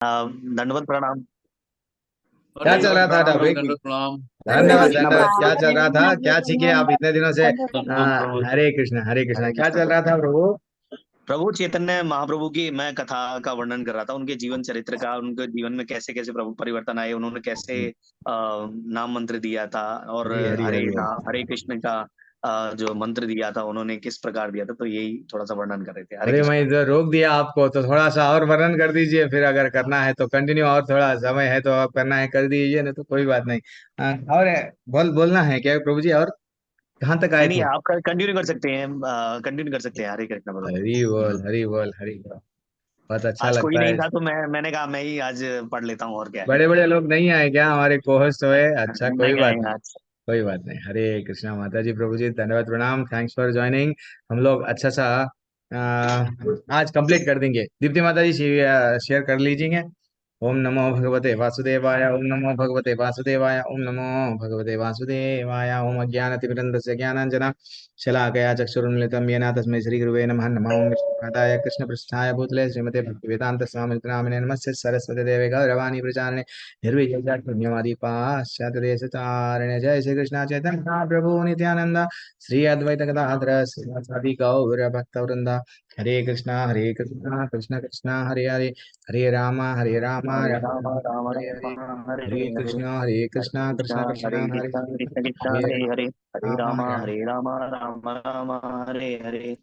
दंडवत प्रणाम। क्या चल दंडवत रहा था प्रणाम प्रभु, टॉपिक? दंडवत प्रणाम। धन्यवाद कृष्णा धन्यवाद। प्रभु। क्या चल रहा था? क्या सीखे आप इतने दिनों से? प्रणाम प्रभु। हरे कृष्णा हरे कृष्णा। हरे क्या कृष्णा चल रहा प्रभु। था प्रभु? प्रभु चैतन्य महाप्रभु की मैं कथा का वर्णन कर रहा था, उनके जीवन चरित्र का, उनके जीवन में कैसे कैसे प्रभु परिवर्तन आए, उन्होंने कैसे नाम मंत्र दिया था, और हरी हरी हरी बोल। हरे कृष्ण का जो मंत्र दिया था उन्होंने किस प्रकार दिया था, तो यही थोड़ा सा वर्णन कर रहे थे। हरे अरे कृष्ण मैं प्रभु। इधर रोक दिया आपको तो थोड़ा सा और वर्णन कर दीजिए, फिर अगर करना है तो कंटिन्यू, और थोड़ा समय है तो आप करना है कर दीजिए, नहीं तो कोई बात नहीं। और बोलना है क्या प्रभु जी? और कहाँ तक नहीं आए नहीं, थे? आप कंटिन्यू कर सकते हैं, कंटिन्यू कर सकते हैं। हरे कृष्ण प्रभु। हरी बोल हरी बोल हरी बोल। बहुत अच्छा आज कोई लगता नहीं है। था तो मैंने कहा मैं ही आज पढ़ लेता हूँ, और क्या है। बड़े बड़े लोग नहीं आए क्या? हमारे कोहोस्ट हुए? अच्छा कोई नहीं बात आए नहीं। आज। कोई बात नहीं। हरे कृष्णा माता जी प्रभु जी, धन्यवाद प्रणाम, थैंक्स फॉर ज्वाइनिंग। हम लोग अच्छा सा आज कंप्लीट कर देंगे। दीप्ति माता जी शेयर कर लीजिए। ओम नमो भगवते वासुदेवाय, ओम नमो भगवते वासुदेवाय, ओम नमो भगवते वासुदेवाय। ओम अज्ञानतिमिरन्दस्य ज्ञानाञ्जना शलाकया चक्षुरुन्मिलितं येन तस्मै श्रीगुरुवे नमः। नमो ओम विष्णुपादाय कृष्णपृष्ठाय भूतले श्रीमते भक्तिवेदान्त स्वामी नामिने नमस्ते सरस्वती देवे गौरवाणी प्रचारिणे निर्विशेषशून्यवादी पाश्चात्यदेशतारिणे। जय श्री कृष्ण चैतन्य प्रभु नित्यानंद, श्री अद्वैत गदाधर श्रीवासादि गौर भक्तवृंद। हरे कृष्णा कृष्ण कृष्ण हरे हरे, हरे राम राम हरे राम राम राम हरे राम हरे, हरे हरे हरे, कृष्णा हरे कृष्णा कृष्ण कृष्ण हरे हरे कृष्णा हरे, कृष्ण कृष्ण हरे हरे हरे, राम हरे राम राम राम हरे हरे,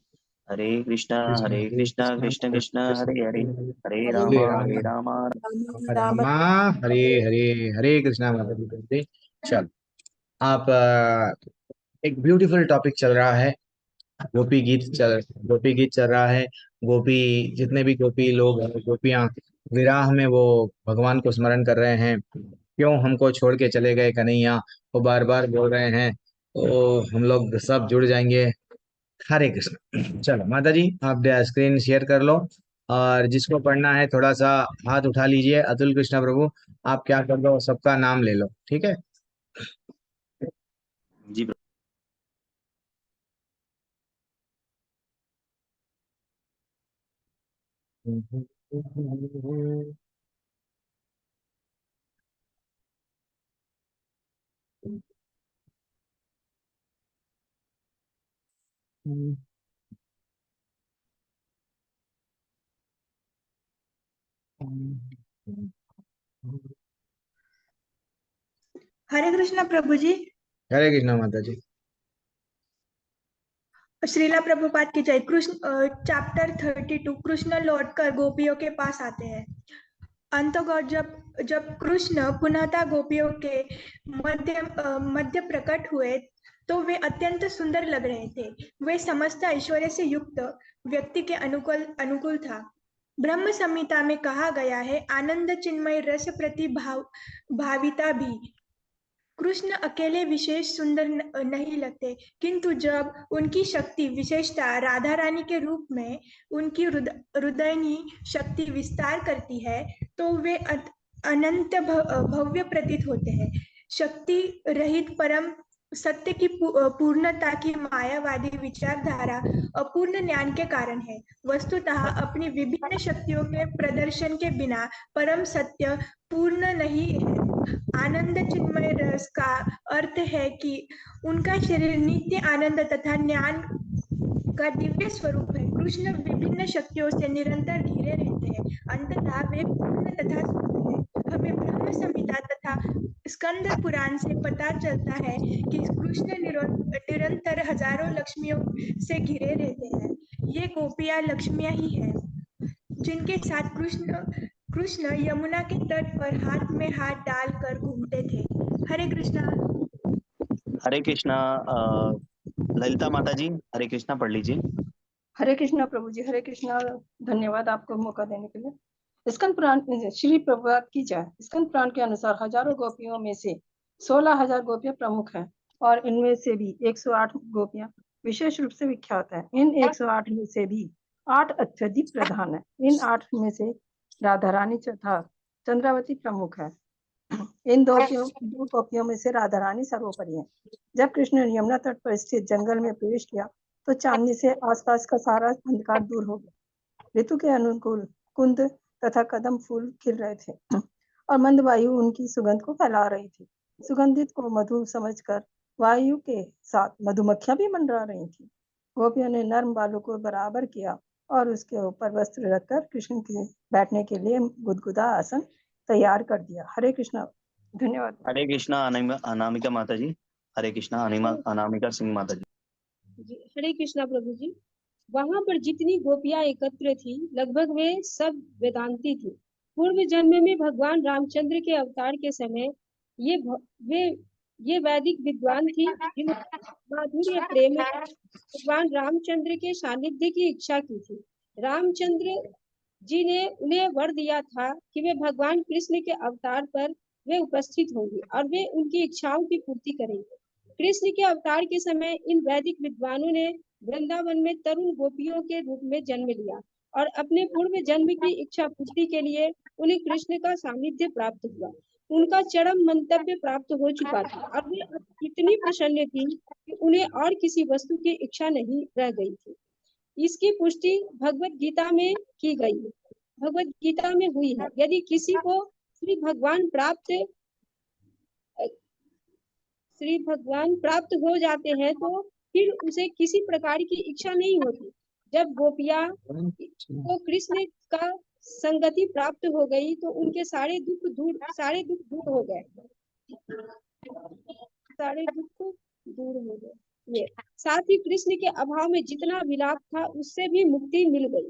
कृष्ण हरे कृष्णा कृष्ण कृष्ण कृष्ण हरे हरे, हरे हरे राम राम। राम हरे हरे, हरे कृष्णा माता जी बोलते। चल आप एक ब्यूटीफुल टॉपिक चल रहा है। गोपी गीत चल रहा है। गोपी, जितने भी गोपी लोग हैं, गोपियां विराह में वो भगवान को स्मरण कर रहे हैं। क्यों हमको छोड़ के चले गए कन्हैया, वो बार बार बोल रहे हैं। तो हम लोग सब जुड़ जाएंगे। हरे कृष्ण। चलो माता जी आप स्क्रीन शेयर कर लो, और जिसको पढ़ना है थोड़ा सा हाथ उठा लीजिए। अतुल कृष्णा प्रभु आप क्या कर दो, सबका नाम ले लो, ठीक है? जी प्रभु। हरे कृष्णा प्रभु जी। हरे कृष्णा माता जी। श्रीला प्रभुपाद की जय। कृष्ण चैप्टर 32। कृष्ण लौटकर गोपियों के पास आते हैं। अंतगौर जब जब कृष्ण पुनः गोपियों के मध्य प्रकट हुए तो वे अत्यंत सुंदर लग रहे थे। वे समस्त ऐश्वर्य से युक्त व्यक्ति के अनुकूल अनुकूल था। ब्रह्म संहिता में कहा गया है, आनंद चिन्मय रस प्रतिभाव भाविता भी। कृष्ण अकेले विशेष सुंदर नहीं लगते, किंतु जब उनकी शक्ति विशेषता राधा रानी के रूप में उनकी हृदयनी शक्ति विस्तार करती है तो वे अनंत भव्य प्रतीत होते हैं। शक्ति रहित परम सत्य की पूर्णता की मायावादी विचारधारा अपूर्ण ज्ञान के कारण है। वस्तुतः अपनी विभिन्न शक्तियों के प्रदर्शन के बिना परम सत्य पूर्ण नहीं है। आनंद चिन्मय रस का अर्थ है कि उनका शरीर नित्य आनंद तथा ज्ञान का दिव्य स्वरूप है। कृष्ण विभिन्न शक्तियों से निरंतर घिरे रहते हैं, अंततः वे पूर्ण तथा शुद्ध है। हमें ब्रह्म संहिता तथा स्कंद पुराण से पता चलता है कि कृष्ण निरंतर हजारों लक्ष्मियों से घिरे रहते हैं। ये गोपियां लक्ष्मियां ही हैं जिनके साथ कृष्ण कृष्ण यमुना के तट पर हाथ में हाथ डालकर घूमते थे। हरे कृष्णा। हरे कृष्णा। ललिता माता जी हरे कृष्णा पढ़ लीजिए। हरे कृष्णा प्रभु जी, हरे कृष्णा। धन्यवाद आपको मौका देने के लिए। स्कंद पुराण, श्री प्रभुपाद की जय। स्कंद पुराण के अनुसार हजारों गोपियों में से 16,000 गोपियां प्रमुख हैं, और इनमें से भी 108 गोपियां विशेष रूप से विख्यात हैं। इन 108 में से भी 8 अत्यधिक प्रधान है। इन 8 में से राधा रानी तथा चंद्रावती प्रमुख है। इन दो गोपियों में से राधा रानी सर्वोपरि है। जब कृष्ण ने यमुना तट पर स्थित जंगल में प्रवेश किया तो चांदनी से आसपास का सारा अंधकार दूर हो गया। ऋतु के अनुकूल कुंद तथा कदम फूल खिल रहे थे और मंद वायु उनकी सुगंध को फैला रही थी। सुगंधित को मधु समझकर वायु के साथ मधुमक्खियां भी मंडरा रही थी। गोपियों ने नर्म बालों को बराबर किया और उसके ऊपर वस्त्र रखकर कृष्ण के बैठने के लिए गुदगुदा आसन तैयार कर दिया। हरे कृष्णा। धन्यवाद। हरे कृष्णा अनामिका माता जी। हरे कृष्णा अनामिका सिंह माता जी। हरे कृष्णा प्रभु जी। वहां पर जितनी गोपियां एकत्र थी लगभग वे सब वेदांती थी। पूर्व जन्म में भगवान रामचंद्र के अवतार के समय ये वैदिक विद्वान थी जिन्होंने माधुर्य प्रेम भगवान रामचंद्र के सानिध्य की इच्छा की थी। रामचंद्र जी ने उन्हें वर दिया था कि वे भगवान कृष्ण के अवतार पर वे उपस्थित होंगे और वे उनकी इच्छाओं की पूर्ति करेंगे। कृष्ण के अवतार के समय इन वैदिक विद्वानों ने वृंदावन में तरुण गोपियों के रूप में जन्म लिया और अपने पूर्व जन्म की इच्छा पूर्ति के लिए उन्हें कृष्ण का सानिध्य प्राप्त हुआ। उनका चरम मंतव्य प्राप्त हो चुका था और वे इतनी प्रसन्न थी कि उन्हें और किसी वस्तु की इच्छा नहीं रह गई थी। इसकी पुष्टि भगवत गीता में की गई है, भगवत गीता में हुई है। यदि किसी को श्री भगवान प्राप्त हो जाते हैं तो फिर उसे किसी प्रकार की इच्छा नहीं होती। जब गोपियां को कृष्ण का संगति प्राप्त हो गई तो उनके सारे दुख दूर हो गए। साथ ही कृष्ण के अभाव में जितना विलाप था उससे भी मुक्ति मिल गई।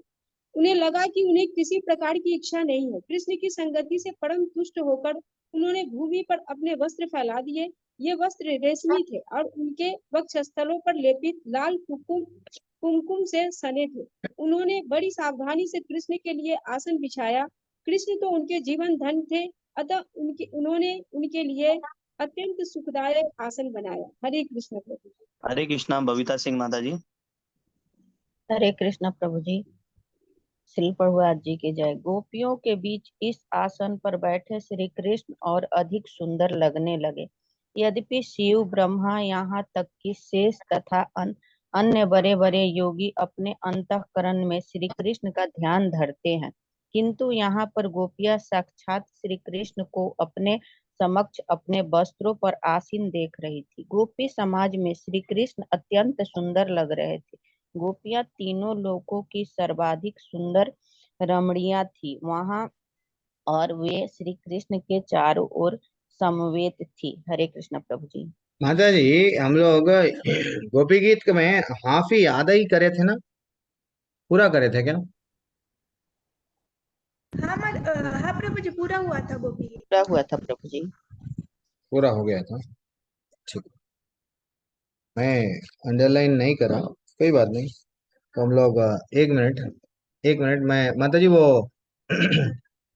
उन्हें लगा कि उन्हें किसी प्रकार की इच्छा नहीं है। कृष्ण की संगति से परम तुष्ट होकर उन्होंने भूमि पर अपने वस्त्र फैला दिए। ये वस्त्र रेशमी थे और उनके वक्षस्थलों पर लेपित लाल कुमकुम से सने थे। उन्होंने बड़ी सावधानी से कृष्ण के लिए आसन बिछाया। कृष्ण तो उनके जीवन धन थे, अतः उन्होंने उनके लिए अत्यंत सुखदायक आसन बनाया। हरे कृष्ण प्रभु। हरे कृष्णा बबीता सिंह माता जी। हरे कृष्ण प्रभु जी। श्री प्रभुपाद जी की जय। गोपियों के बीच इस आसन पर बैठे श्री कृष्ण और अधिक सुंदर लगने लगे। यद्यपि शिव, ब्रह्मा, यहाँ तक कि शेष तथा अन्य बड़े बड़े योगी अपने अंतःकरण में श्री कृष्ण का ध्यान धरते हैं, किंतु यहाँ पर गोपियां साक्षात श्री कृष्ण को अपने समक्ष अपने वस्त्रों पर आसीन देख रही थी। गोपी समाज में श्री कृष्ण अत्यंत सुंदर लग रहे थे। गोपियां तीनों लोकों की सर्वाधिक सुंदर रमणियां थी वहां और वे श्री कृष्ण के चारों ओर समवेत थी। हरे कृष्ण प्रभु जी। माता जी, हम लोग गोपी गीत में हाफ ही आधा ही करे थे ना, पूरा करे थे क्या? हाँ प्रभु जी, पूरा हुआ था गोपी गीत। पूरा हुआ था प्रभु जी। पूरा हो गया था, ठीक। मैं अंडरलाइन नहीं करा, कोई बात नहीं। तो हम लोग एक मिनट मैं माता जी वो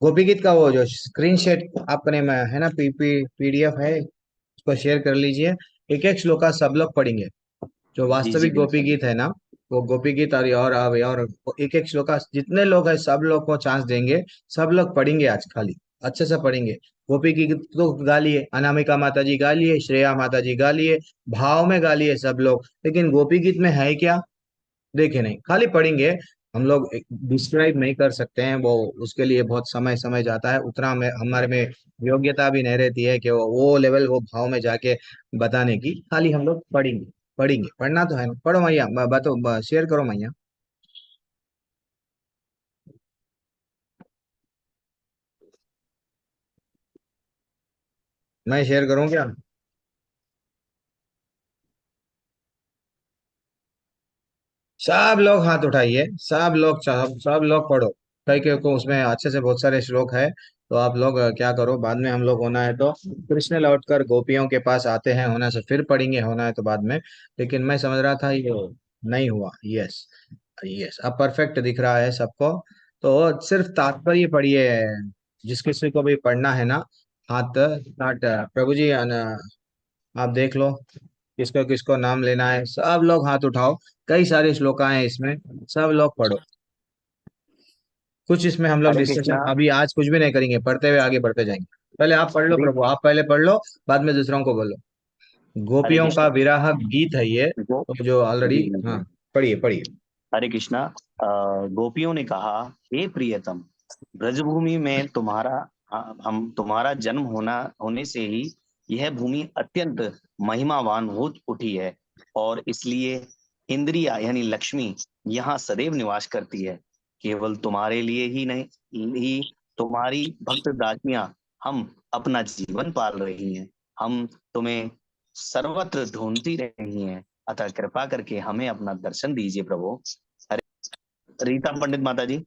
गोपी गीत का वो जो स्क्रीन शेट आपने में है ना, पीडीएफ है, उसको शेयर कर लीजिए। एक एक श्लोका सब लोग पढ़ेंगे। जो जी वास्तविक गोपी गीत है ना, वो गोपी गीत और एक एक श्लोका जितने लोग हैं सब लोग को चांस देंगे। सब लोग पढ़ेंगे आज, खाली अच्छे से पढ़ेंगे। गोपी की गीत तो गा लिए, अनामिका माता जी गा लिए, श्रेया माता जी गा लिए, भाव में गा लिए सब लोग, लेकिन गोपी गीत में है क्या देखे नहीं, खाली पढ़ेंगे। हम लोग डिस्क्राइब नहीं कर सकते हैं, वो उसके लिए बहुत समय जाता है, उतना में हमारे में योग्यता भी नहीं रहती है कि वो लेवल वो भाव में जाके बताने की। खाली हम लोग पढ़ेंगे पढ़ना तो है ना। पढ़ो मैया, बताओ, शेयर करो मैया। मैं शेयर करूं क्या? सब लोग हाथ उठाइए, सब लोग पढ़ो। कई कई को उसमें अच्छे से बहुत सारे श्लोक है। तो आप लोग क्या करो, बाद में हम लोग होना है तो कृष्ण लौटकर गोपियों के पास आते हैं, होना से फिर पढ़ेंगे, होना है तो बाद में। लेकिन मैं समझ रहा था ये नहीं हुआ। यस यस, अब परफेक्ट दिख रहा है सबको। तो सिर्फ तात्पर्य पढ़िए, जिस किसी को भी पढ़ना है ना। हाथ स्टार्ट प्रभु जी, आप देख लो किसको किसको नाम लेना है, सब लोग हाथ उठाओ। कई सारे श्लोका हैं इसमें, सब लोग पढ़ो। कुछ इसमें हम लोग हरे डिस्कशन कृष्णा। अभी आज कुछ भी नहीं करेंगे, पढ़ते हुए आगे बढ़ते जाएंगे। पहले आप पढ़ लो प्रभु, आप पहले पढ़ लो, बाद में दूसरों को बोलो। हरे गोपियों का कृष्णा। विराह गीत है ये, गो तो जो ऑलरेडी। जी, हाँ, पढ़िए पढ़िए। हरे कृष्णा। गोपियों ने कहा, हे प्रियतम, ब्रजभूमि में हम तुम्हारा जन्म होने से ही यह भूमि अत्यंत महिमावान हो उठी है, और इसलिए इंद्रिया यानी लक्ष्मी यहाँ सदैव निवास करती है। केवल तुम्हारे लिए ही नहीं, तुम्हारी भक्त दासियां हम अपना जीवन पाल रही हैं। हम तुम्हें सर्वत्र ढूंढती रही हैं, अतः कृपा करके हमें अपना दर्शन दीजिए प्रभु। रीता पंडित माता जी।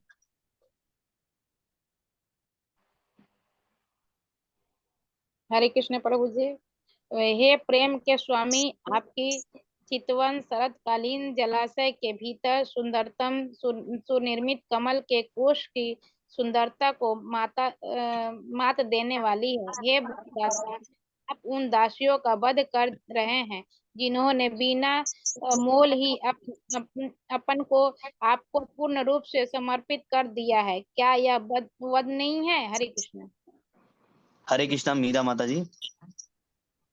हरे कृष्ण प्रभु जी। हे प्रेम के स्वामी, आपकी चितवन शरतकालीन जलाशय के भीतर सुंदरतम सुनिर्मित कमल के कोश की सुंदरता को मात देने वाली है। हे दासी, आप उन दासियों का वध कर रहे हैं जिन्होंने बिना मोल ही अपन को आपको पूर्ण रूप से समर्पित कर दिया है। क्या यह वध नहीं है? हरे कृष्ण। हरे कृष्णा मीरा माता जी।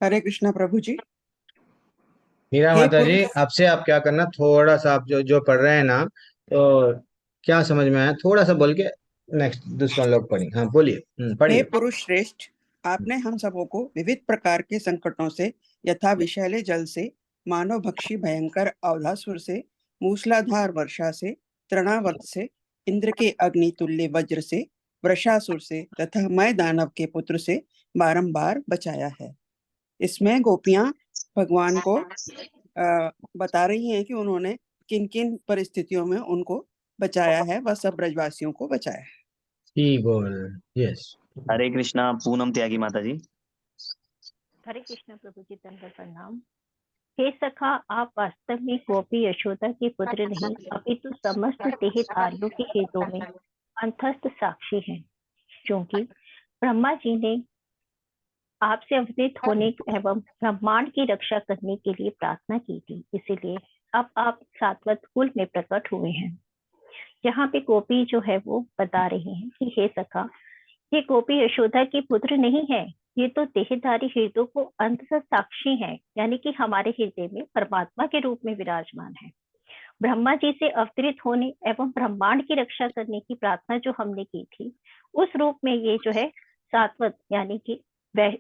हरे कृष्णा प्रभु जी। मीरा हे माता जी, पुरुष, आपसे आप क्या करना, थोड़ा सा आप जो पढ़ रहे हैं ना, तो क्या समझ में आया, थोड़ा सा बोल के नेक्स्ट दूसरा लोग पढ़ी। हाँ बोलिए, हे पढ़िए। पुरुष श्रेष्ठ, आपने हम सबों को विविध प्रकार के संकटों से, यथा विषैले जल से, मानव भक्षी भयंकर अवधासुर से, मूसलाधार वर्षा से, तृणावर्त से, इंद्र के अग्नि तुल्य वज्र से, वृषासुर से तथा मय दानव के पुत्र से बारंबार बचाया है। इसमें गोपियां भगवान को बता रही हैं कि उन्होंने किन किन परिस्थितियों में उनको बचाया है, वह सब ब्रजवासियों को बचाया है। ठीक बोल, यस। हरे कृष्णा पूनम त्यागी माता जी। हरे कृष्ण प्रभु जी, दंडवत प्रणाम। हे सखा, आप वास्तव में गोपी यशोदा के पुत्र नहीं, अपितु समस्त देहधारियों के हितों में अंतस्थ साक्षी हैं, क्योंकि ब्रह्मा जी ने आपसे अवतीर्ण होने एवं ब्रह्मांड की रक्षा करने के लिए प्रार्थना की थी, इसीलिए अब आप सात्वत कुल में प्रकट हुए हैं। यहाँ पे गोपी जो है वो बता रहे हैं कि हे सखा, ये गोपी यशोदा के पुत्र नहीं है, ये तो देहधारी हृदयों को अंततः साक्षी है, यानी कि हमारे हृदय में परमात्मा के रूप में विराजमान है। ब्रह्मा जी से अवतरित होने एवं ब्रह्मांड की रक्षा करने की प्रार्थना जो हमने की थी, उस रूप में ये जो है सात्वत यानी कि जो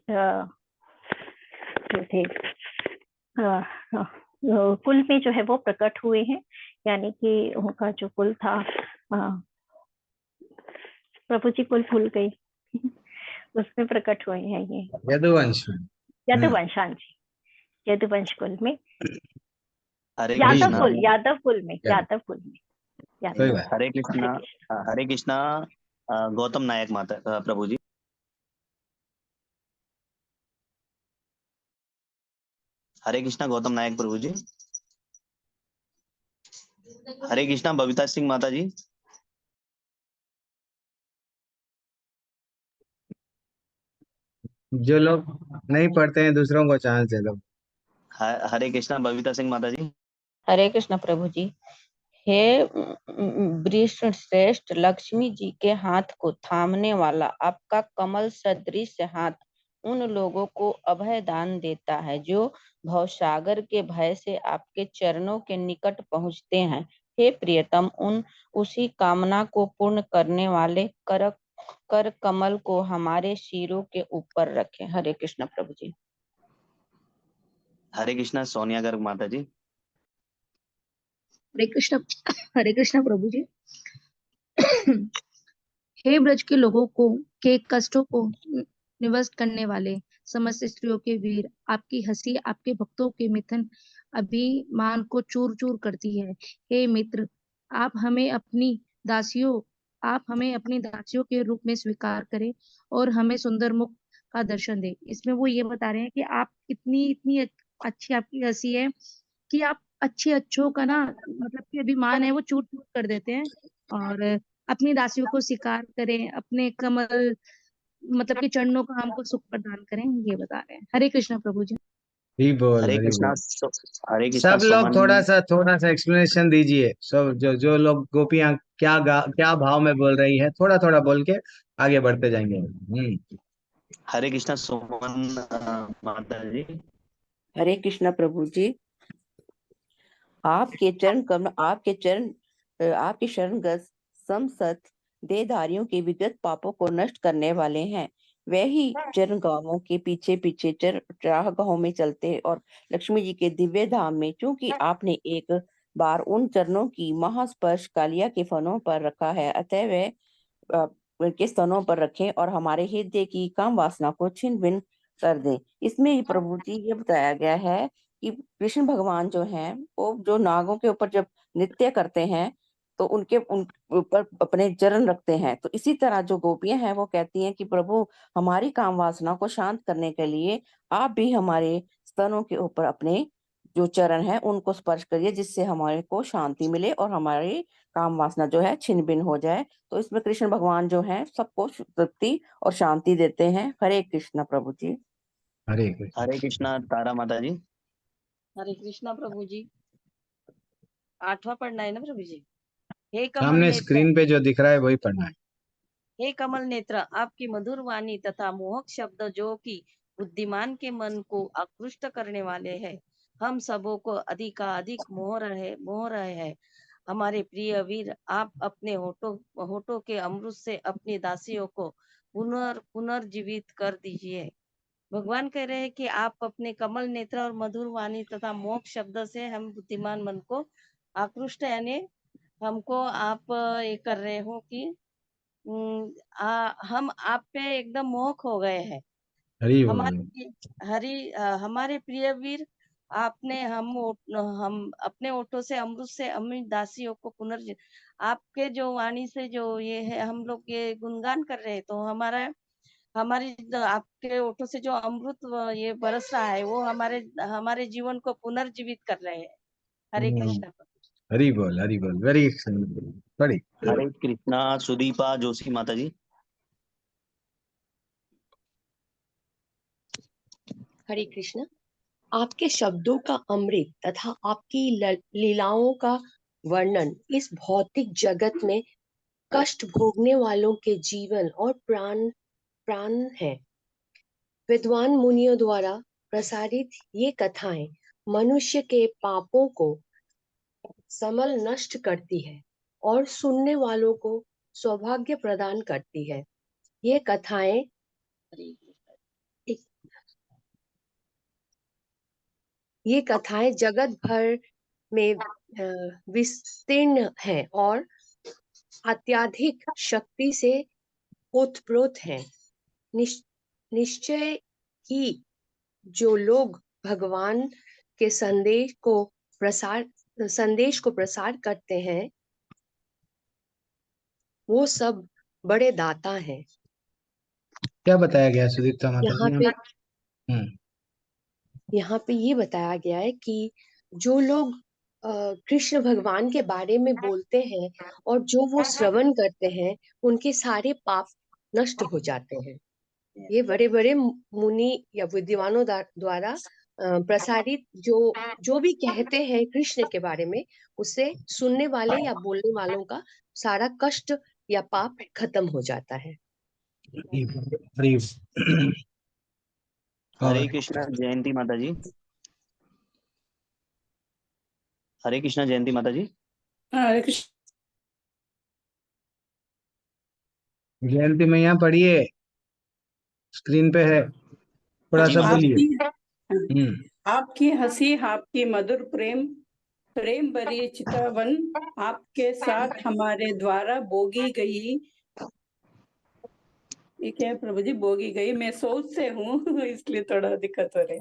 थे कुल में जो है वो प्रकट हुए हैं, यानी कि उनका जो कुल था, प्रभु जी कुल भूल गई, उसमें प्रकट हुए हैं ये यदुवंश में, यदुवंशान जी, यदुवंश कुल में, हरे यादव कृष्णा। कुल, यादव कुल में, यादव कुल में, कोई बात। हरे कृष्णा। हरे कृष्णा गौतम नायक माता प्रभु जी। हरे कृष्णा गौतम नायक प्रभु जी। हरे कृष्णा बबीता सिंह माता जी। जो लोग नहीं पढ़ते हैं दूसरों को चांस दे दो। हरे कृष्णा बबीता सिंह माता जी। हरे कृष्ण प्रभु जी। हे वृषण श्रेष्ठ, लक्ष्मी जी के हाथ को थामने वाला आपका कमल सदृश हाथ उन लोगों को अभय दान देता है जो भवसागर के भय से आपके चरणों के निकट पहुंचते हैं। हे प्रियतम, उसी कामना को पूर्ण करने वाले कर कमल को हमारे सिरों के ऊपर रखें। हरे कृष्ण प्रभु जी। हरे कृष्णा सोनिया गर्ग माता जी। हरे कृष्णा प्रभु जी। हे ब्रज के लोगों को के कष्टों को निवस्त करने वाले समस्त स्त्रियों के वीर, आपकी हंसी आपके भक्तों के मिथुन अभिमान को चूर चूर करती है। हे मित्र, आप हमें अपनी दासियों के रूप में स्वीकार करें और हमें सुंदर मुख का दर्शन दे। इसमें वो ये बता रहे हैं कि आप इतनी इतनी अच्छी आपकी हंसी है कि आप अच्छों का ना मतलब कि अभिमान है वो चूर चूर कर देते हैं, और अपनी दासियों को स्वीकार करें, अपने कमल मतलब कि चरणों का हमको सुख प्रदान करें, ये बता रहे हैं। हरे कृष्ण प्रभु जी। ठीक बोल, हरे हरी कृष्णा। बोल। हरे कृष्णा सब लोग सुमन। थोड़ा सा एक्सप्लेनेशन दीजिए। सब जो लोग गोपियां क्या भाव में बोल रही है, थोड़ा थोड़ा बोल के आगे बढ़ते जाएंगे। हरे कृष्णा सुमन माता जी। हरे कृष्णा प्रभु जी। आपके चरण कमल, आपके शरणगत समसत देहधारियों के विगत पापों को नष्ट करने वाले हैं। वे ही चरण गांवों के पीछे पीछे चरागाहों में चलते और लक्ष्मी जी के दिव्य धाम में, क्योंकि आपने एक बार उन चरणों की महास्पर्श कालिया के फनों पर रखा है, अतः वे उनके स्तनों पर रखें और हमारे हृदय की काम वासना को छिन्न भिन्न कर दें। इसमें प्रभु जी ये बताया गया है कि कृष्ण भगवान जो हैं वो जो नागों के ऊपर जब नृत्य करते हैं तो उन ऊपर अपने चरण रखते हैं। तो इसी तरह जो गोपियां हैं वो कहती हैं कि प्रभु हमारी काम वासना को शांत करने के लिए आप भी हमारे स्तनों के ऊपर अपने जो चरण है उनको स्पर्श करिए, जिससे हमारे को शांति मिले और हमारी काम वासना जो है छिन्न भिन्न हो जाए। तो इसमें कृष्ण भगवान जो है सबको तृप्ति और शांति देते हैं। हरे कृष्णा प्रभु जी। हरे कृष्ण। हरे कृष्णा तारा माता जी। हरे कृष्णा प्रभु जी। 8वां पढ़ना है ना प्रभु जी। हे कमल सामने नेत्र, स्क्रीन पे जो दिख रहा है वही पढ़ना है। हे कमल नेत्र, आपकी मधुर वाणी तथा मोहक शब्द जो कि बुद्धिमान के मन को आकृष्ट करने वाले हैं, हम सबों को अधिक मोह रहे हैं। हमारे प्रिय वीर, आप अपने होठों के अमृत से अपनी दासियों को पुनर्जीवित कर दीजिए। भगवान कह रहे हैं कि आप अपने कमल नेत्र और मधुर वाणी तथा मोहक शब्द से हम बुद्धिमान मन को आकृष्ट, यानी हमको आप ये कर रहे हो कि हम आप पे एकदम मोहक हो गए हैं। हरि बोल। हमारे प्रिय वीर, आपने हम अपने ओठों से अमृत से अपनी दासियों को आपके जो वाणी से जो ये है हम लोग ये गुणगान कर रहे हैं, तो आपके ओठों से जो अमृत ये बरस रहा है वो हमारे जीवन को पुनर्जीवित कर रहे हैं। हरे कृष्ण। हरि बोल। वेरी बड़ी। हरे कृष्णा सुदीपा जोशी माता जी। हरे कृष्ण। आपके शब्दों का अमृत तथा आपकी लीलाओं का वर्णन इस भौतिक जगत में कष्ट भोगने वालों के जीवन और प्राण है। विद्वान मुनियों द्वारा प्रसारित ये कथाएं मनुष्य के पापों को समल नष्ट करती है और सुनने वालों को सौभाग्य प्रदान करती है। ये कथाएं जगत भर में विस्तीर्ण है और अत्यधिक शक्ति से ओतप्रोत है। निश्चय ही जो लोग भगवान के संदेश को प्रसार करते हैं वो सब बड़े दाता हैं। क्या बताया गया सुदीप्ता माता जी? यहाँ पे ये बताया गया है कि जो लोग कृष्ण भगवान के बारे में बोलते हैं और जो वो श्रवण करते हैं उनके सारे पाप नष्ट हो जाते हैं। ये बड़े बड़े मुनि या विद्वानों द्वारा प्रसारित जो भी कहते हैं कृष्ण के बारे में, उससे सुनने वाले या बोलने वालों का सारा कष्ट या पाप खत्म हो जाता है। हरे कृष्णा जयंती माता जी। हरे कृष्णा जयंती माता जी। हरे कृष्ण। जयंती मैया पढ़िए, स्क्रीन पे है, थोड़ा सा बोलिए। आपकी हंसी, आपकी मधुर प्रेम भरी चितवन आपके साथ हमारे द्वारा बोगी गई। ये क्या है प्रभु जी? बोगी गई, मैं सोच से हूँ इसलिए थोड़ा दिक्कत हो रही।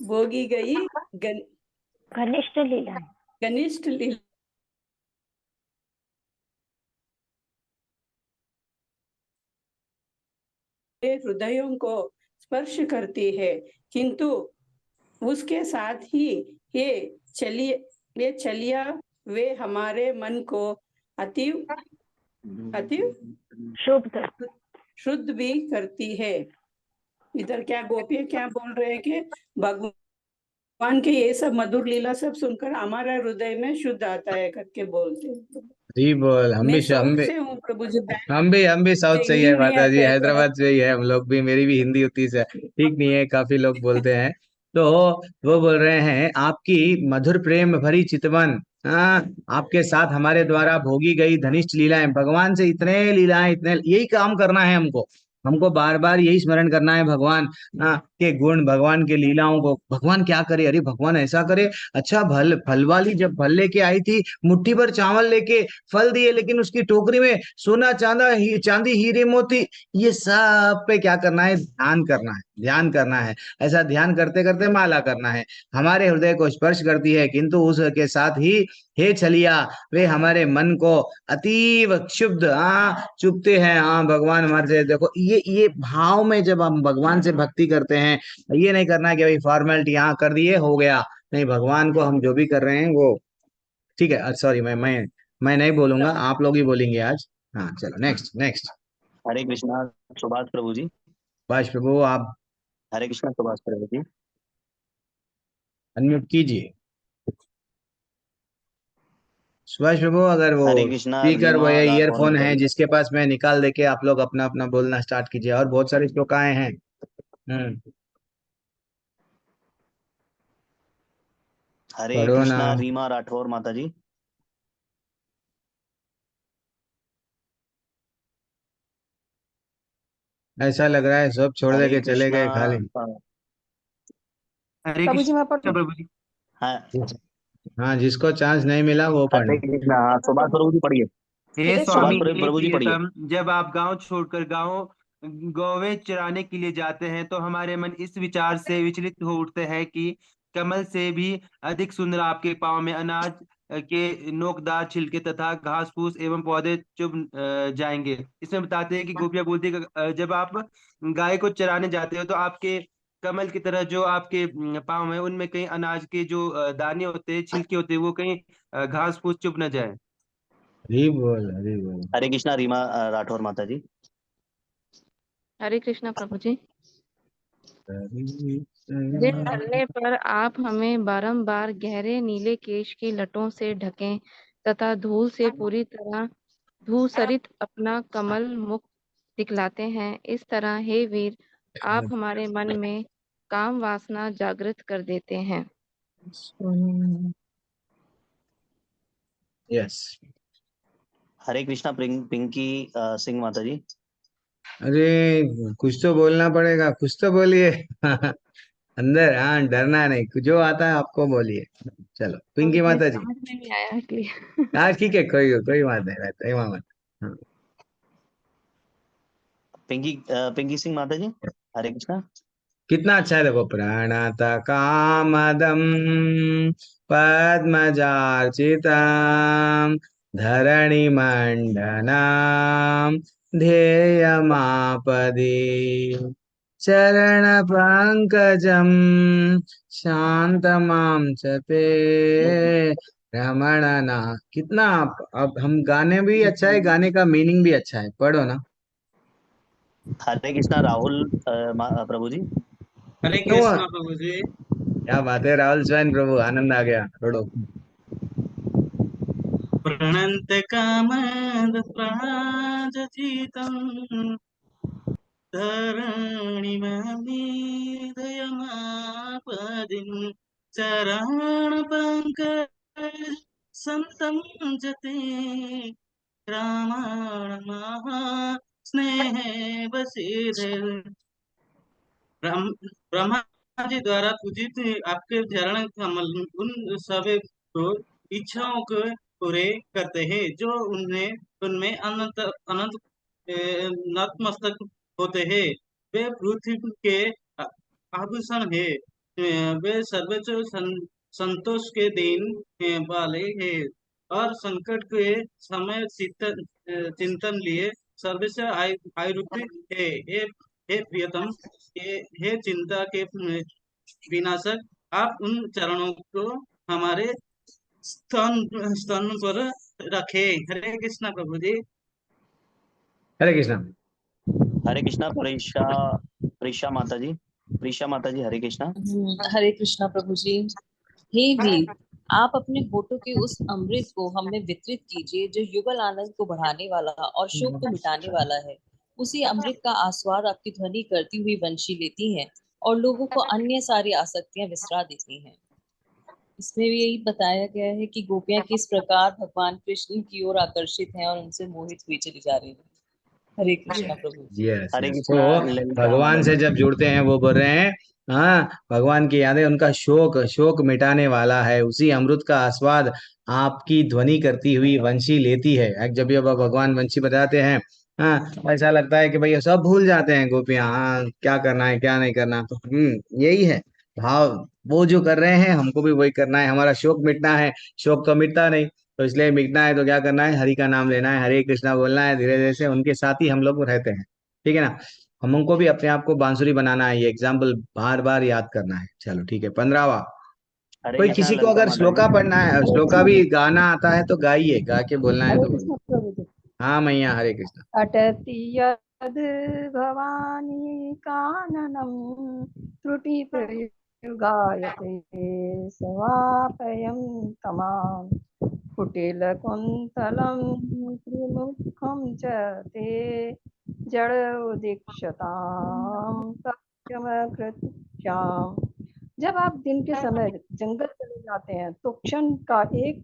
बोगी गई घनिष्ठ लीला। हृदयों को स्पर्श करती है, किंतु उसके साथ ही ये चलिया वे हमारे मन को अतीव शुद्ध भी करती है। इधर क्या गोपियां क्या बोल रहे हैं कि भगवान के ये सब मधुर लीला सब सुनकर हमारा हृदय में शुद्ध आता है करके बोलते हैं। जी बोल। हम भी प्रभु जी, हम भी साउथ से ही है माता जी, आता है हैदराबाद से ही है हम लोग भी। मेरी भी हिंदी उतनी से ठीक नहीं है, काफी लोग बोलते हैं। तो वो बोल रहे हैं आपकी मधुर प्रेम भरी चितवन आपके साथ हमारे द्वारा भोगी गई धनिष्ठ लीलाएं, भगवान से इतने लीलाएं, इतने, यही काम करना है हमको। हमको बार बार यही स्मरण करना है भगवान के गुण, भगवान के लीलाओं को। भगवान क्या करे, अरे भगवान ऐसा करे। अच्छा, फल वाली जब फल लेके आई थी, मुट्ठी भर चावल लेके फल दिए, लेकिन उसकी टोकरी में सोना चांदी हीरे मोती, ये सब पे क्या करना है, ध्यान करना है, ध्यान करना है। ऐसा ध्यान करते करते माला करना है। हमारे हृदय को स्पर्श करती है, किंतु उसके साथ ही हे छलिया, वे हमारे मन को अतीव क्षुब्ध चुभते हैं। भगवान हमारे से, देखो ये भाव में जब हम भगवान से भक्ति करते हैं, ये नहीं करना है कि भाई फॉर्मेलिटी यहाँ कर दिए हो गया। नहीं, भगवान को हम जो भी कर रहे हैं वो ठीक है। सॉरी, मैं नहीं बोलूंगा, आप लोग ही बोलेंगे आज। हाँ चलो, नेक्स्ट नेक्स्ट। हरे कृष्णा सुभाष प्रभु जी। भाष प्रभु आप हरे कृष्णा सुभाष प्रभु जी। अनम्यूट कीजिए। सुभाष प्रभु, अगर वो हरे कृष्णा स्पीकर वो रीमा राठौर ईयरफोन है माता जी। जिसके पास में, निकाल दे के आप लोग अपना अपना बोलना स्टार्ट कीजिए। और बहुत सारे श्लोक आए हैं। हरे पढ़ो ना। कृष्णा रीमा राठौर माता जी। ऐसा लग रहा है सब छोड़ दे हरे के चले कृष्णा गए खाली। हरे प्रभु जी मैं कृष्ण पढ़ूं? प्रभु जी। हाँ, हाँ, जिसको चांस नहीं मिला वो हरे पढ़े। कृष्णा। हाँ, सुभाष प्रभु जी पढ़िए। हे हे सुभाष स्वामी, स्वामी, हे प्रभु जी पढ़िए। प्रियतम, जब आप गांव छोड़कर गौवें चराने के लिए जाते हैं तो हमारे मन इस विचार से विचलित हो उठते हैं कि कमल से भी अधिक सुंदर आपके पाँव में अनाज के नोकदार छिलके तथा घास फूस एवं पौधे चुभ जाएंगे। इसमें बताते हैं कि गोपियां बोलती है कि जब आप गाय को चराने जाते हो तो आपके कमल की तरह जो आपके पाँव में, उनमें कहीं अनाज के जो दाने होते हैं, छिलके होते हैं, वो कहीं घास फूस चुभ न जाए। हरी बोल, हरी बोल। हरे कृष्णा रीमा राठौर माता जी। हरे कृष्णा प्रभु जी। जिस हरी करने पर आप हमें बारंबार गहरे नीले केश की लटों से ढकें तथा धूल से पूरी तरह धूसरित अपना कमल मुख दिखलाते हैं, इस तरह हे वीर, आप हमारे मन में काम वासना जागृत कर देते हैं। यस। हरे कृष्णा पिंकी सिंह माता जी। अरे कुछ तो बोलना पड़ेगा, कुछ तो बोलिए। अंदर, हाँ, डरना नहीं, जो आता है आपको बोलिए। चलो पिंकी मुझे माता जी। समझ में नहीं आया इसलिए। हाँ ठीक है, कोई बात नहीं, रहता है मामा। हाँ। पिंकी सिंह माता जी। हरे कृष्णा। कितना अच्छा है, देखो, प्रणत कामदम पद्मजार्चितम धरणि मंडनम ध्येयमापदि चरण पंकजम शांतमाम च ते रमणना। कितना अब हम गाने भी अच्छा है, गाने का मीनिंग भी अच्छा है, पढ़ो ना। हरे कृष्णा राहुल प्रभु जी। हरे क्यों, कृष्णा प्रभु जी। क्या बात है राहुल स्वयं प्रभु, आनंद आ गया, पढ़ो। प्रणंत कामद प्राजचितं धरणिममीदयमापदिं चरणपङ्कज सन्तं जते रामायणमः स्नेहे वसीधे। ब्रह्मा जी द्वारा पूजित आपके चरण कमल उन सभी को इच्छाओं को पूरे करते हैं जो उनमें अनंत अनंत नतमस्तक होते हैं। वे पृथ्वी के आभूषण है। वे सर्वोच्च संतोष के देने वाले हैं और संकट के समय चिंतन लिए सर्वस्व आयुर्ति है। हे प्रियतम, हे चिंता के विनाशक, आप उन चरणों को हमारे स्तन पर रखे। हरे कृष्णा प्रभु जी। हरे कृष्णा। हरे कृष्णा प्रीशा माता जी। प्रीशा माता जी। हरे कृष्णा। हरे कृष्णा प्रभु जी। हे वीर, आप अपने होठों के उस अमृत को हमें वितरित कीजिए जो युगल आनंद को बढ़ाने वाला और शोक को मिटाने वाला है। उसी अमृत का आस्वाद आपकी ध्वनि करती हुई वंशी लेती है और लोगों को अन्य सारी आसक्तियां विसरा देती हैं। इसमें भी यही बताया गया है कि गोपियां किस प्रकार भगवान कृष्ण की ओर आकर्षित हैं और उनसे मोहित हुई चली जा रही है। हरे कृष्णा प्रभु जी। यस हरे यस, कृष्णा तो ललिता भगवान से माता जी। जब जुड़ते हैं वो बोल रहे हैं, हाँ भगवान की यादें उनका शोक शोक मिटाने वाला है, उसी अमृत का आस्वाद आपकी ध्वनि करती हुई वंशी लेती है। जब ये भगवान वंशी बजाते हैं, हाँ ऐसा लगता है कि भैया सब भूल जाते हैं गोपियां, हाँ क्या करना है क्या नहीं करना। तो यही है भाव, वो जो कर रहे हैं हमको भी वही करना है, हमारा शोक मिटना है। शोक तो मिटता नहीं, तो इसलिए मिटना है तो क्या करना है, हरि का नाम लेना है, हरे कृष्णा बोलना है, धीरे धीरे से उनके साथ ही हम लोग रहते हैं। ठीक है ना, हम उनको भी अपने आप को बांसुरी बनाना है, ये एग्जाम्पल बार बार याद करना है। चलो ठीक है, 15वां। हरे कोई कृष्णा किसी को ललिता अगर माता श्लोका जी। पढ़ना है, हरे श्लोका कृष्ण भी गाना आता है तो गाइए, गा के बोलना है हरे तो बोलिए। कृष्ण प्रभु जी। हाँ मैया, हरे कृष्णा। अटति यद् भवानी काननं त्रुटि प्रयुगायते समापयं तमाम् कुटिलकुन्तलं त्रिमुखं च ते जड उदीक्षतां सत्यमकृत्याम्। जब आप दिन के समय जंगल चले जाते हैं तो क्षण का एक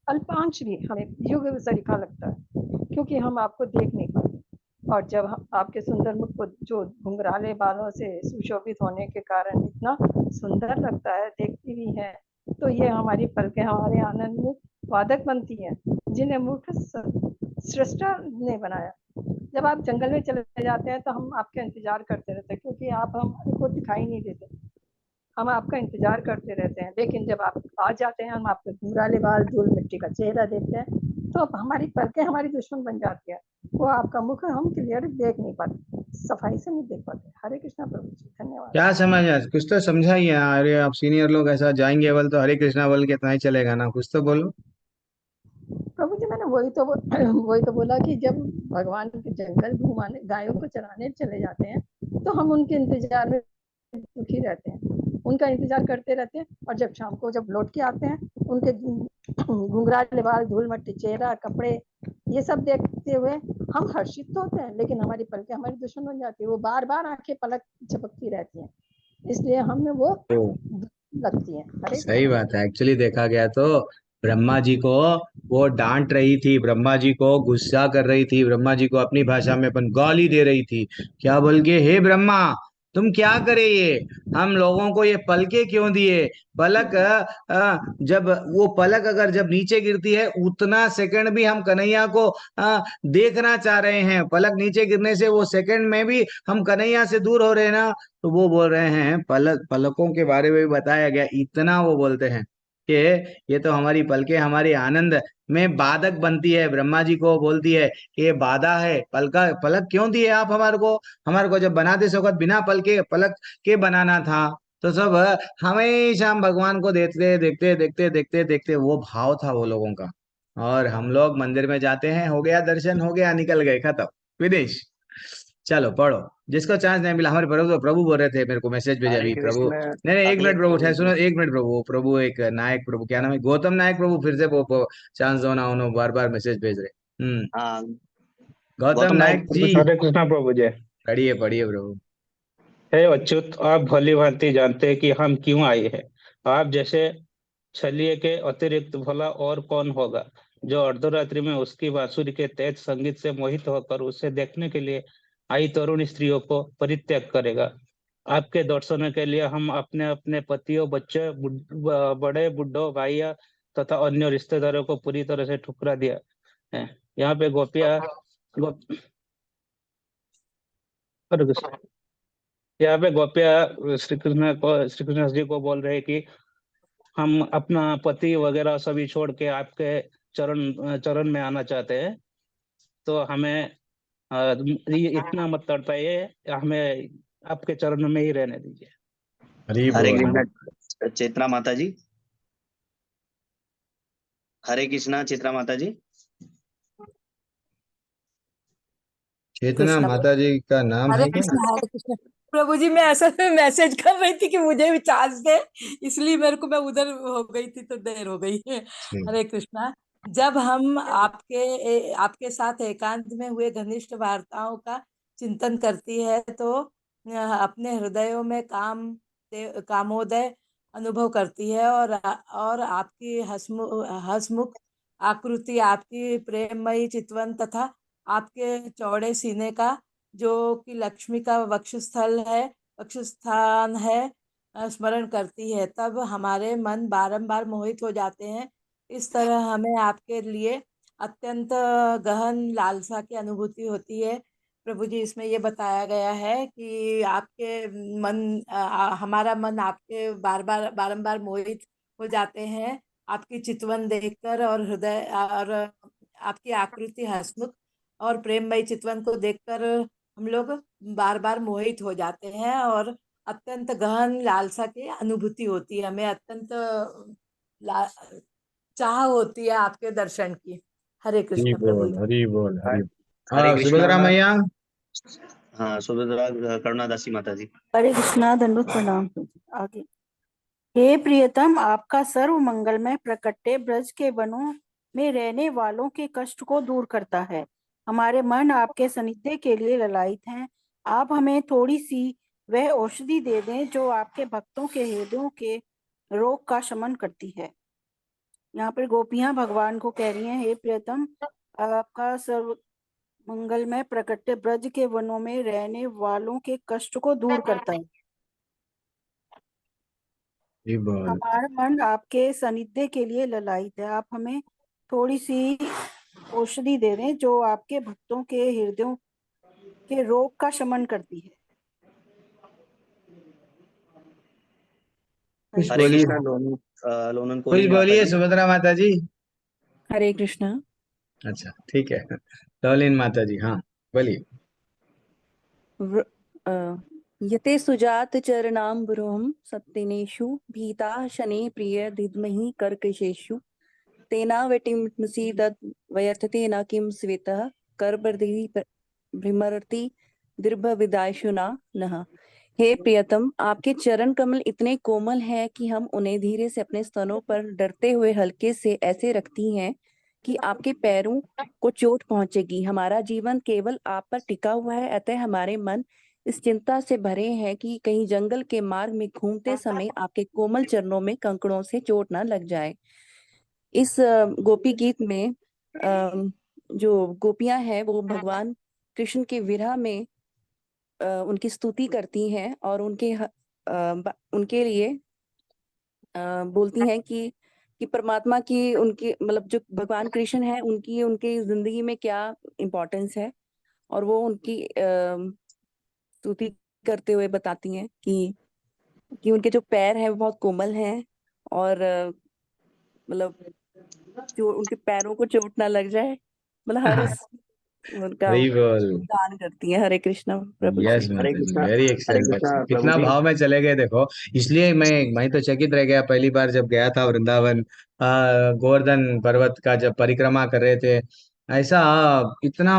अल्पांश भी हमें युग से लिखा लगता है, क्योंकि हम आपको देख नहीं पाते। और जब आपके सुंदर मुख को जो घुंघराले बालों से सुशोभित होने के कारण इतना सुंदर लगता है, देखती भी है, तो ये हमारी पलकें हमारे आनंद में वादक बनती हैं, जिन्हें मूर्ख सृष्टा ने बनाया। जब आप जंगल में चले जाते हैं तो हम आपका इंतजार करते रहते हैं, क्योंकि आप हमारे को दिखाई नहीं देते, हम आपका इंतजार करते रहते हैं। लेकिन जब आप आ जाते हैं, हम आपको घुंघराले बाल धूल मिट्टी का चेहरा देखते हैं, तो अब हमारी पलकें हमारी दुश्मन बन जाती है। वो आपका मुख हम क्लियर देख नहीं पाते, सफाई से नहीं देख पाते। हरे कृष्णा प्रभु जी, धन्यवाद। क्या समझ आया, कुछ तो समझाइए। अरे आप सीनियर लोग ऐसा जाएंगे बोल तो हरे कृष्णा बोल के इतना ही चलेगा ना, कुछ तो बोलो। प्रभु जी मैंने वही तो बोला कि जब भगवान के जंगल घुमाने गायों को चराने चले जाते हैं तो हम उनके इंतजार में दुखी रहते हैं, उनका इंतजार करते रहते हैं। और जब शाम को जब लौट के आते हैं, उनके घुंघराले बाल धूल मट्टी चेहरा कपड़े ये सब देखते हुए हम हर्षित तो होते हैं, लेकिन हमारी पलकें हमारी दुश्मन बन जाती है। वो बार बार आंखें पलक झपकती रहती हैं, इसलिए हमें वो लगती है। हरे सही बात है, एक्चुअली देखा गया तो ब्रह्मा जी को वो डांट रही थी, ब्रह्मा जी को गुस्सा कर रही थी, ब्रह्मा जी को अपनी भाषा में अपन गाली दे रही थी। क्या बोल के, हे ब्रह्मा तुम क्या करे ये, हम लोगों को ये पलके क्यों दिए। पलक जब वो पलक अगर जब नीचे गिरती है उतना सेकंड भी हम कन्हैया को देखना चाह रहे हैं, पलक नीचे गिरने से वो सेकंड में भी हम कन्हैया से दूर हो रहे हैं ना। तो वो बोल रहे हैं, पलकों के बारे में भी बताया गया, इतना वो बोलते हैं कि ये तो हमारी पलकें हमारे आनंद में बाधक बनती है। ब्रह्मा जी को बोलती है कि ये बाधा है, पलक क्यों दिए आप हमारे को जब बनाते वक्त बिना पलक के बनाना था। तो सब हमेशा हम भगवान को देखते देखते देखते देखते देखते, वो भाव था वो लोगों का। और हम लोग मंदिर में जाते हैं, हो गया दर्शन, हो गया निकल गए, खत्म, विदेश। चलो पढ़ो, जिसको चांस नहीं मिला। हमारे प्रभु बोल रहे थे, मेरे को मैसेज भेजा हरे अभी प्रभु। कृष्ण। नहीं नहीं, एक अगले मिनट प्रभु, उठाए प्रभु सुनो, एक मिनट प्रभु। प्रभु एक नायक प्रभु, क्या नाम है, गौतम नायक प्रभु, फिर से वो चांस दो ना, उन्होंने बार बार मैसेज भेज रहे। हाँ, गौतम गौतम नायक नायक जी, प्रभु। हरे कृष्णा प्रभु जी। पढ़िए पढ़िए प्रभु। हे अच्युत, आप भली भांति जानते हैं कि हम क्यों आए हैं। आप जैसे छलिए के अतिरिक्त भला और कौन होगा जो अर्धरात्रि में उसकी बांसुरी के तेज संगीत से मोहित होकर उसे देखने के लिए आई तरुण स्त्रियों को परित्याग करेगा। आपके दर्शनों के लिए हम अपने अपने पतियों, बच्चे, बड़े बुढ़ों, भाइयों तथा अन्य रिश्तेदारों को पूरी तरह से ठुकरा दिया है। यहाँ पे गोपियां हरे कृष्ण। यहाँ पे गोपियां श्री कृष्ण जी को बोल रहे हैं कि हम अपना पति वगैरह सभी छोड़ के आपके चरण में आना चाहते हैं, तो हमें ये इतना मत तड़पाइए, हमें आपके चरणों में ही रहने दीजिए। हरि हरे बोल। कृष्णा चेतना माता जी। हरे कृष्णा चित्रा माता जी। चेतना कृष्ण माता जी का नाम हरे है क्या? कृष्ण हरे कृष्ण। प्रभु जी मैं ऐसा मैसेज कर रही थी कि मुझे भी चांस दे, इसलिए मेरे को मैं उधर हो गई थी तो देर हो गई। हरे कृष्णा। जब हम आपके साथ एकांत में हुए घनिष्ठ वार्ताओं का चिंतन करती है तो अपने हृदयों में कामोदय अनुभव करती है, और आपकी हंसमुख आकृति, आपकी प्रेममयी चितवन तथा आपके चौड़े सीने का, जो कि लक्ष्मी का वक्षस्थान है, स्मरण करती है, तब हमारे मन बारंबार मोहित हो जाते हैं। इस तरह हमें आपके लिए अत्यंत गहन लालसा की अनुभूति होती है। प्रभु जी, इसमें ये बताया गया है कि आपके हमारा मन आपके बारंबार मोहित हो जाते हैं, आपकी चितवन देखकर, और हृदय और आपकी आकृति, हंसमुख और प्रेममयी चितवन को देखकर हम लोग बार बार मोहित हो जाते हैं, और अत्यंत गहन लालसा की अनुभूति होती है। हमें अत्यंत चाह होती है आपके दर्शन की। हरे कृष्ण प्रभु जी। हरि बोल हरि बोल। हरे हाँ, कृष्णा। सुभद्रा मैया। हाँ, सुभद्रा करुणादासी माता जी। हरे कृष्णा, दंडवत प्रणाम। आगे। हे प्रियतम, आपका सर्व मंगलमय प्रकट्य ब्रज के वनों में रहने वालों के कष्ट को दूर करता है। हमारे मन आपके सानिध्य के लिए ललायित हैं। आप हमें थोड़ी सी वह औषधि दे दें जो आपके भक्तों के हृदयों के रोग का शमन करती है। यहाँ पर गोपियां भगवान को कह रही हैं, हे प्रियतम, आपका सर्व मंगलमय प्रकट्य ब्रज के वनों में रहने वालों के कष्ट को दूर करता है। हमारा मन आपके सानिध्य के लिए ललायित है। आप हमें थोड़ी सी औषधि दे दें जो आपके भक्तों के हृदयों के रोग का शमन करती है। हरे कृष्णा। लोनन कुछ कोली माता बोलिए जी। सुभद्रा माता जी। हरे कृष्णा। अच्छा, ठीक है। लोलिन माता जी, हाँ बोलिए। यते सुजात चरणाम्बुरोहं सत्तिनेषु भीता शनि प्रिय धीमहि कर्कशेषु तेनावटिमसि तद् वयर्थते न किं स्वेतः करबर्धि भ्रमरति दीर्घविदायशु नः। हे प्रियतम, आपके चरण कमल इतने कोमल हैं कि हम उन्हें धीरे से अपने स्तनों पर डरते हुए हल्के से ऐसे रखती हैं कि आपके पैरों को चोट पहुंचेगी। हमारा जीवन केवल आप पर टिका हुआ है, अतः हमारे मन इस चिंता से भरे हैं कि कहीं जंगल के मार्ग में घूमते समय आपके कोमल चरणों में कंकड़ों से चोट ना लग जाए। इस गोपी गीत में जो गोपियां हैं वो भगवान कृष्ण के विरह में उनकी स्तुति करती हैं और उनके लिए बोलती हैं कि परमात्मा की, उनकी मतलब जो भगवान कृष्ण है उनकी जिंदगी में क्या इम्पोर्टेंस है, और वो उनकी स्तुति करते हुए बताती हैं कि उनके जो पैर हैं वो बहुत कोमल हैं, और मतलब जो उनके पैरों को चोट ना लग जाए, मतलब हर उस उनका हरि बोल। दान करती है। हरे कृष्णा प्रभु यस जी। माता जी, वेरी हरे एक्सलेंट। कृष्णा प्रभु कितना जी। भाव में चले गए देखो। इसलिए मैं तो चकित रह गया पहली बार जब गया था वृंदावन। गोवर्धन पर्वत का जब परिक्रमा कर रहे थे, ऐसा इतना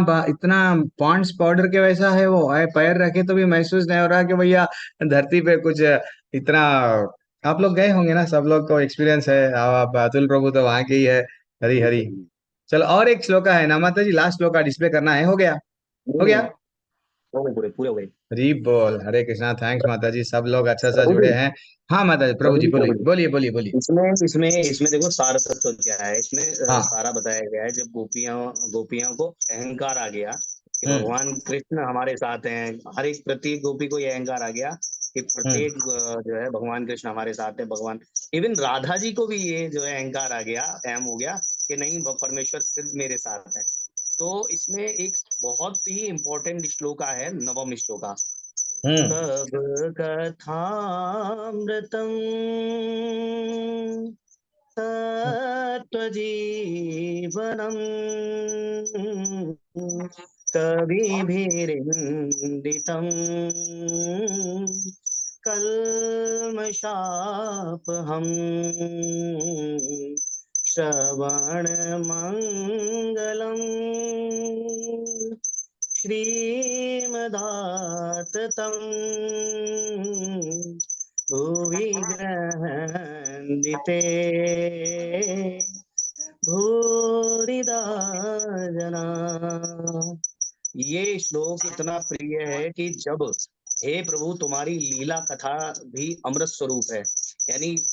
पॉन्ड्स पाउडर के वैसा है वो, पैर रखे तो भी महसूस नहीं हो रहा कि भैया धरती पे कुछ इतना। आप लोग गए होंगे ना, सब लोग को एक्सपीरियंस है। आप अतुल प्रभु तो वहां के ही है। हरी हरी। चलो, और एक श्लोका है ना माता जी, लास्ट श्लोका डिस्प्ले करना है। हो गया, हो गया। हो गए, पूरे हो गए। हरी बोल। हरे कृष्णा। थैंक्स माता जी, सब लोग अच्छा सा प्रभु जुड़े जी, हैं। हाँ माता जी, प्रभु जी बोलिए प्रभु जी। बोलिए बोलिए बोलिए। इसमें देखो सार तत्व क्या है। इसमें हाँ। सारा बताया गया है। जब गोपियों को अहंकार आ गया कि हम्म भगवान कृष्ण हमारे साथ हैं, हर एक प्रत्येक गोपी को ये अहंकार आ गया कि प्रत्येक जो है भगवान कृष्ण हमारे साथ है। भगवान, इवन राधा जी को भी ये जो है अहंकार आ गया, अहम हो गया कि नहीं, परमेश्वर सिर्फ मेरे साथ है। तो इसमें एक बहुत ही इंपॉर्टेंट श्लोका है, नवम श्लोका। तब कथामृतम तत्त्वजीवनम् कविभिरिन्दितं कल्मषापहम् श्रवणमङ्गलम् श्रीमदाततं भुवि ग्रहन्दिते भूरिदा जना। ये श्लोक इतना प्रिय है कि जब हे प्रभु तुम्हारी लीला कथा भी अमृत स्वरूप है। यानी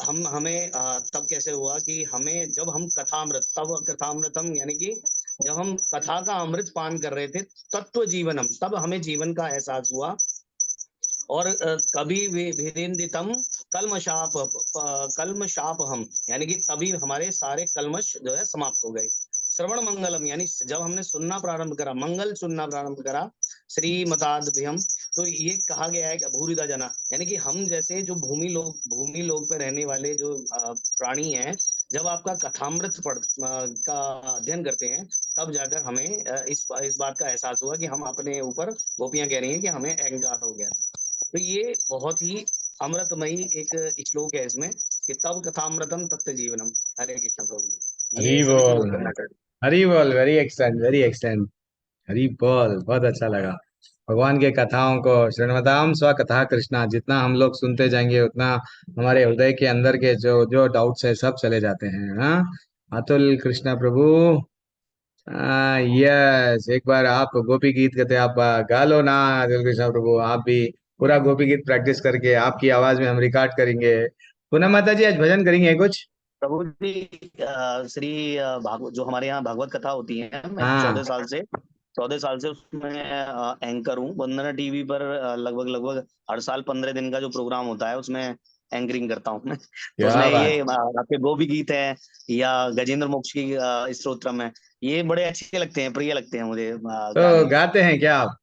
हम हमें तब कैसे हुआ कि हमें जब हम कथामृत, तब कथामृतम यानी कि जब हम कथा का अमृत पान कर रहे थे, तत्व जीवनम, तब हमें जीवन का एहसास हुआ। और कभी विरिंदितम कल्मशाप हम, यानी कि तभी हमारे सारे कलमश जो है समाप्त हो गए। श्रवण मंगलम, यानी जब हमने सुनना प्रारंभ करा, मंगल सुनना प्रारंभ करा, श्रीमताद्भ्यम, तो ये कहा गया है कि भूरिदा जना, यानी कि हम जैसे जो भूमि लोग पे रहने वाले जो प्राणी हैं, जब आपका कथामृत का अध्ययन करते हैं, तब जाकर हमें इस बात का एहसास हुआ कि हम अपने ऊपर, गोपियां कह रही हैं कि हमें अहंकार हो गया। तो ये बहुत ही अमृतमयी एक श्लोक है इसमें कि तब कथामृतम तत्व जीवनम। हरे कृष्ण प्रभु। हरी बोल, हरी बोल, वेरी एक्सलेंट, वेरी एक्सलेंट, हरी बोल, बहुत अच्छा लगा। भगवान के कथाओं को श्रृणवताम स्व कथा कृष्णा, जितना हम लोग सुनते जाएंगे उतना हमारे हृदय के अंदर के जो जो डाउट्स है सब चले जाते हैं। हाँ, अतुल कृष्णा प्रभु, यस, एक बार आप गोपी गीत कहते आप गा लो ना अतुल कृष्णा प्रभु, आप भी पूरा गोपी गीत प्रैक्टिस करके आपकी आवाज में हम रिकॉर्ड करेंगे। पूनम माता जी आज भजन करेंगे कुछ? प्रभु जी श्री भागवत, जो हमारे यहाँ भागवत कथा होती है, मैं हाँ 14 साल से उसमें एंकर हूँ। वंदना टीवी पर लगभग हर साल 15 दिन का जो प्रोग्राम होता है उसमें एंकरिंग करता हूँ मैं। तो क्या उसमें बात, ये आपके गोपी गीत है या गजेंद्र मोक्ष की स्तोत्रम है, ये बड़े अच्छे लगते हैं, प्रिय लगते हैं मुझे तो गाने। गाते हैं क्या आप?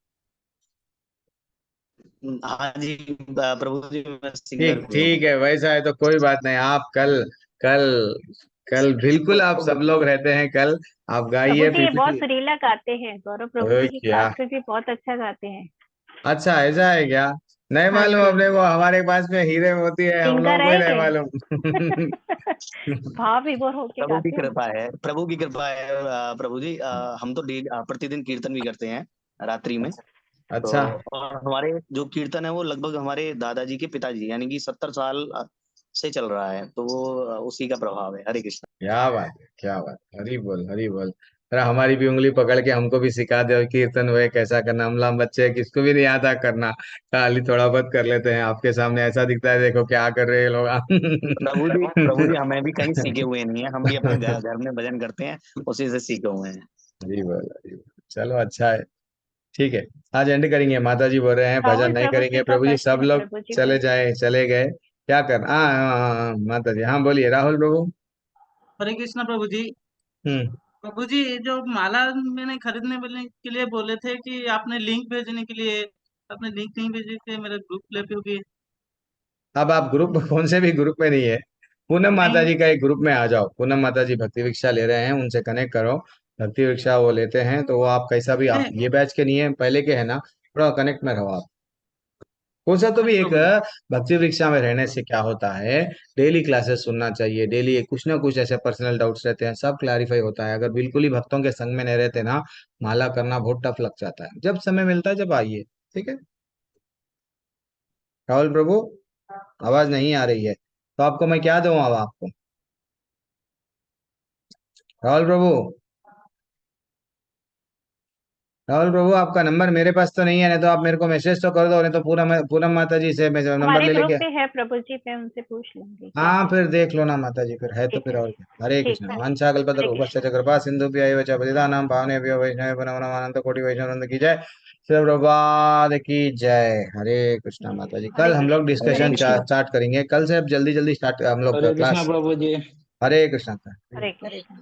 हाँ जी प्रभु जी, मैं सिंगर ठीक भी हूँ। ठीक है, वैसा है तो कोई बात नहीं। आप कल कल कल बिल्कुल आप सब लोग रहते हैं, कल आप प्रभु गाइए जी ये बहुत पीपीटी। सुरीला गाते हैं, गौरव प्रभु ओए जी की क्या, क्लास में भी बहुत अच्छा गाते हैं। अच्छा ऐसा है क्या? नहीं हाँ मालूम जी, अपने को, हमारे पास में हीरे होती है, हम सिंगर लोगों को ही है नहीं के मालूम। भाव विभोर होके प्रभु की गाते हैं। कृपा है, प्रभु की कृपा है प्रभु जी। हम तो प्रतिदिन कीर्तन भी करते हैं रात्रि में। तो अच्छा, और हमारे जो कीर्तन है वो लगभग हमारे दादाजी के पिताजी, यानी कि 70 साल से चल रहा है, तो वो उसी का प्रभाव है। हरे कृष्ण। क्या बात है, क्या बात, हरी बोल, हरी बोल। जरा हमारी भी उंगली पकड़ के हमको भी सिखा दो, कीर्तन हुए कैसा करना। हम बच्चे हैं, किसको भी नहीं आता करना, खाली थोड़ा बहुत कर लेते हैं। आपके सामने ऐसा दिखता है, देखो क्या कर रहे हैं प्रभु जी लोग। हमें भी कहीं सीखे हुए नहीं है, हम भी अपने घर में भजन करते हैं, उसी से सीखे हुए हैं। हरी बोल, हरी बोल। चलो अच्छा है, ठीक है। आज एंड करेंगे, माता जी बोल रहे हैं भजन राहुल नहीं प्रभु करेंगे। कृपा प्रभु जी सब करते हैं लोग प्रभु जी चले पे। जाए, चले गए, क्या करना। हाँ हाँ हाँ हाँ, माता जी हाँ बोलिए राहुल प्रभु। हरे कृष्णा प्रभु जी। हम्म, प्रभु जी ये जो माला मैंने खरीदने के लिए बोले थे कि आपने लिंक भेजने के लिए, आपने लिंक नहीं भेजे थे, मेरा ग्रुप लेते होगे। अब आप ग्रुप कौन से भी ग्रुप में नहीं है, पूनम माता नहीं, जी का एक ग्रुप में आ जाओ। पूनम माता जी भक्ति भिक्षा ले रहे हैं, उनसे कनेक्ट करो। भक्ति भिक्षा वो लेते हैं, तो वो आप कैसा भी, आप नहीं। ये बैच के नहीं है, पहले के है ना, थोड़ा कनेक्ट में रहो आप। कौन सा तो हाँ भी एक प्रभु जी। भक्ति भिक्षा में रहने से क्या होता है, डेली क्लासेस सुनना चाहिए। डेली कुछ ना कुछ ऐसे पर्सनल डाउट्स रहते हैं, सब क्लैरिफाई होता है। अगर बिल्कुल ही भक्तों के संग में नहीं रहते ना, माला करना बहुत टफ लग जाता है। जब समय मिलता है जब आइए, ठीक है। राहुल प्रभु, आवाज नहीं आ रही है, तो आपको मैं क्या दूं अब आपको? राहुल प्रभु, राहुल प्रभु आपका नंबर मेरे पास तो नहीं है, नहीं तो आप मेरे को मैसेज तो कर दो, नहीं तो पूरा पूनम माता जी से मैं नंबर हमारे ले ग्रुप लेके। पे है प्रभु जी, मैं उनसे पूछ लूंगी क्या हाँ है। फिर देख लो ना माता जी, फिर है तो ठीक फिर है और जी, क्या। हरे ठीक कृष्ण, है। वांछा हरे कल्पतरुभ्यश्च कृष्ण। कृपा सिंधुभ्यैव च पतितानां पावनेभ्यो वैष्णवेभ्यो नमो नमः। अनंत कोटि वैष्णवानंद की जय। श्री प्रभुपाद की जय। हरे कृष्णा माता जी, हरे कल हम लोग कृष्ण, हरे हरे डिस्कशन कृष्ण। कृष्ण, स्टार्ट करेंगे। कल से अब जल्दी जल्दी स्टार्ट हम लोग हरे कृष्णा क्लास। प्रभु जी। हरे कृष्णा का। हरे कृष्ण।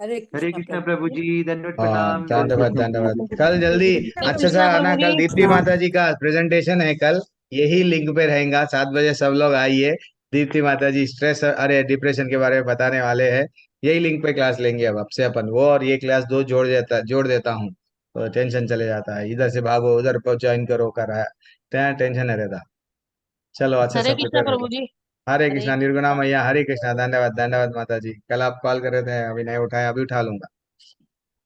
हरे हरे कृष्ण कृष्णा प्रभु प्रभु जी। जी, दंडवत हाँ प्रणाम, जय धन्यवाद श्री धन्यवाद। कृष्ण। कल जल्दी हरे अच्छा सा कृष्णा आना। प्रभु कल जी। दीप्ति माता जी का प्रेजेंटेशन है कल, यही लिंक पे रहेगा 7 बजे, सब लोग आइए। दीप्ति माता जी स्ट्रेस अरे डिप्रेशन के बारे में बताने वाले हैं। यही लिंक पे क्लास लेंगे अब से अपन, वो और ये क्लास दो जोड़ देता हूँ, तो टेंशन चले जाता है। इधर से भागो उधर ज्वाइन करो कर रहा है, टेंशन नहीं रहता। चलो अच्छा सा हरे कृष्णा प्रिपेयर प्रभु रहो। जी। हरे हरे कृष्णा, निर्गुणा मैया हरे कृष्णा। धन्यवाद धन्यवाद माता जी। कल आप कॉल कर रहे थे, अभी नहीं उठाया, अभी उठा लूंगा।